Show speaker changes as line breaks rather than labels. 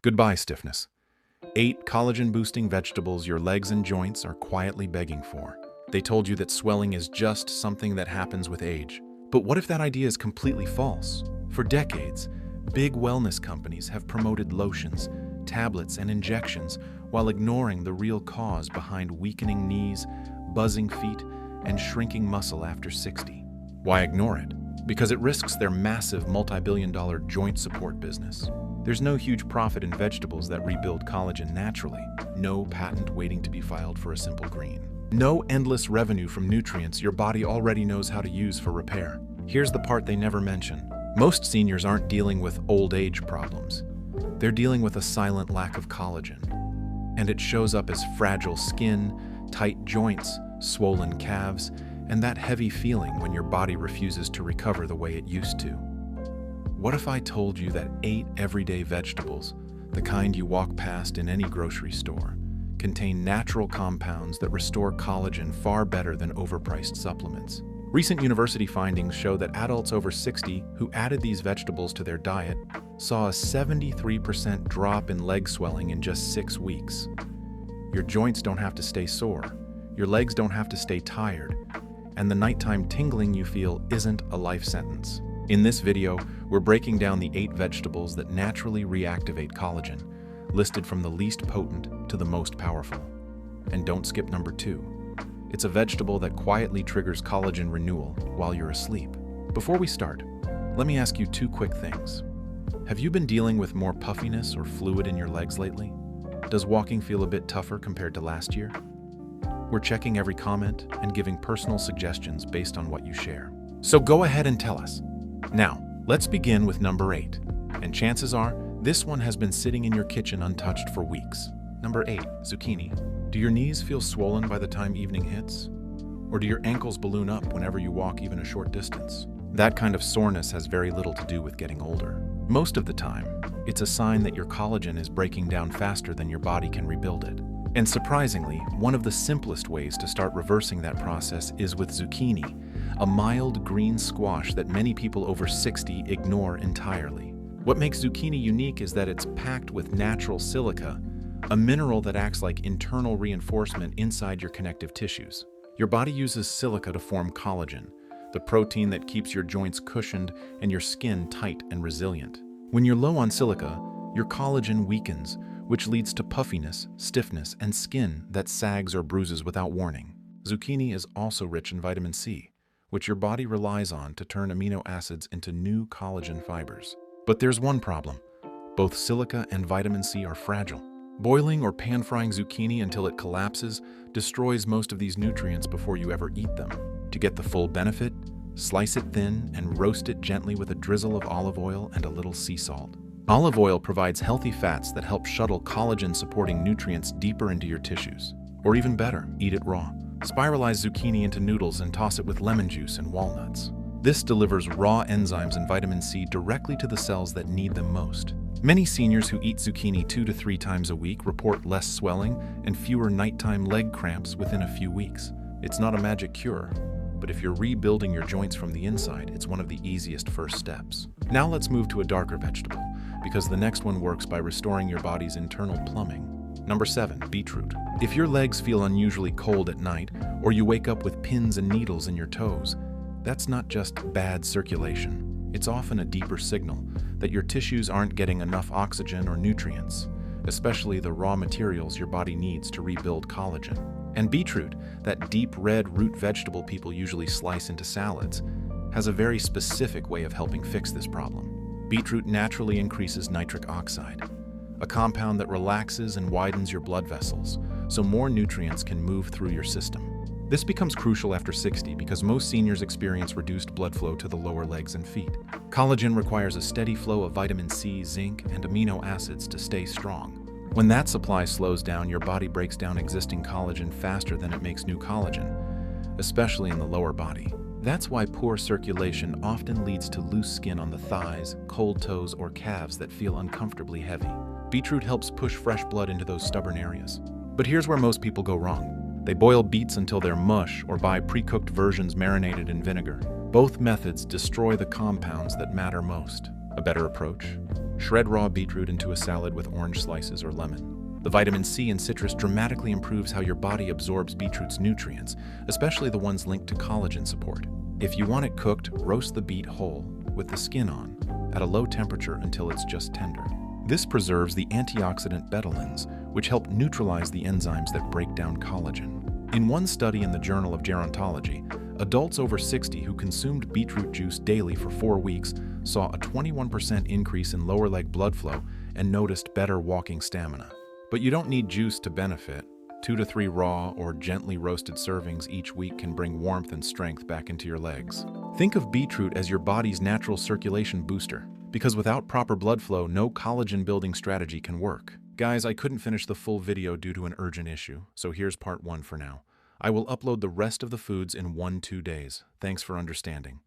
Goodbye, stiffness. 8 collagen-boosting vegetables your legs and joints are quietly begging for. They told you that swelling is just something that happens with age. But what if that idea is completely false? For decades, big wellness companies have promoted lotions, tablets, and injections while ignoring the real cause behind weakening knees, buzzing feet, and shrinking muscle after 60. Why ignore it? Because it risks their massive multi-billion-dollar joint support business. There's no huge profit in vegetables that rebuild collagen naturally, no patent waiting to be filed for a simple green. No endless revenue from nutrients your body already knows how to use for repair. Here's the part they never mention. Most seniors aren't dealing with old age problems. They're dealing with a silent lack of collagen. And it shows up as fragile skin, tight joints, swollen calves, and that heavy feeling when your body refuses to recover the way it used to. What if I told you that 8 everyday vegetables, the kind you walk past in any grocery store, contain natural compounds that restore collagen far better than overpriced supplements? Recent university findings show that adults over 60 who added these vegetables to their diet saw a 73% drop in leg swelling in just 6 weeks. Your joints don't have to stay sore, your legs don't have to stay tired, and the nighttime tingling you feel isn't a life sentence. In this video, we're breaking down the 8 vegetables that naturally reactivate collagen, listed from the least potent to the most powerful. And don't skip number 2. It's a vegetable that quietly triggers collagen renewal while you're asleep. Before we start, let me ask you 2 quick things. Have you been dealing with more puffiness or fluid in your legs lately? Does walking feel a bit tougher compared to last year? We're checking every comment and giving personal suggestions based on what you share. So go ahead and tell us. Now, let's begin with number 8. And chances are, this one has been sitting in your kitchen untouched for weeks. Number 8, zucchini. Do your knees feel swollen by the time evening hits? Or do your ankles balloon up whenever you walk even a short distance? That kind of soreness has very little to do with getting older. Most of the time, it's a sign that your collagen is breaking down faster than your body can rebuild it. And surprisingly, one of the simplest ways to start reversing that process is with zucchini, a mild green squash that many people over 60 ignore entirely. What makes zucchini unique is that it's packed with natural silica, a mineral that acts like internal reinforcement inside your connective tissues. Your body uses silica to form collagen, the protein that keeps your joints cushioned and your skin tight and resilient. When you're low on silica, your collagen weakens, which leads to puffiness, stiffness, and skin that sags or bruises without warning. Zucchini is also rich in vitamin C, which your body relies on to turn amino acids into new collagen fibers. But there's one problem. Both silica and vitamin C are fragile. Boiling or pan-frying zucchini until it collapses destroys most of these nutrients before you ever eat them. To get the full benefit, slice it thin and roast it gently with a drizzle of olive oil and a little sea salt. Olive oil provides healthy fats that help shuttle collagen-supporting nutrients deeper into your tissues. Or even better, eat it raw. Spiralize zucchini into noodles and toss it with lemon juice and walnuts. This delivers raw enzymes and vitamin C directly to the cells that need them most. Many seniors who eat zucchini 2 to 3 times a week report less swelling and fewer nighttime leg cramps within a few weeks. It's not a magic cure, but if you're rebuilding your joints from the inside, it's one of the easiest first steps. Now let's move to a darker vegetable, because the next one works by restoring your body's internal plumbing. Number 7, beetroot. If your legs feel unusually cold at night, or you wake up with pins and needles in your toes, that's not just bad circulation. It's often a deeper signal that your tissues aren't getting enough oxygen or nutrients, especially the raw materials your body needs to rebuild collagen. And beetroot, that deep red root vegetable people usually slice into salads, has a very specific way of helping fix this problem. Beetroot naturally increases nitric oxide, a compound that relaxes and widens your blood vessels, so more nutrients can move through your system. This becomes crucial after 60 because most seniors experience reduced blood flow to the lower legs and feet. Collagen requires a steady flow of vitamin C, zinc, and amino acids to stay strong. When that supply slows down, your body breaks down existing collagen faster than it makes new collagen, especially in the lower body. That's why poor circulation often leads to loose skin on the thighs, cold toes, or calves that feel uncomfortably heavy. Beetroot helps push fresh blood into those stubborn areas. But here's where most people go wrong. They boil beets until they're mush or buy pre-cooked versions marinated in vinegar. Both methods destroy the compounds that matter most. A better approach? Shred raw beetroot into a salad with orange slices or lemon. The vitamin C in citrus dramatically improves how your body absorbs beetroot's nutrients, especially the ones linked to collagen support. If you want it cooked, roast the beet whole, with the skin on, at a low temperature until it's just tender. This preserves the antioxidant betalains, which help neutralize the enzymes that break down collagen. In one study in the Journal of Gerontology, adults over 60 who consumed beetroot juice daily for 4 weeks saw a 21% increase in lower leg blood flow and noticed better walking stamina. But you don't need juice to benefit. 2 to 3 raw or gently roasted servings each week can bring warmth and strength back into your legs. Think of beetroot as your body's natural circulation booster, because without proper blood flow, no collagen-building strategy can work. Guys, I couldn't finish the full video due to an urgent issue, so here's part 1 for now. I will upload the rest of the foods in 1-2 days. Thanks for understanding.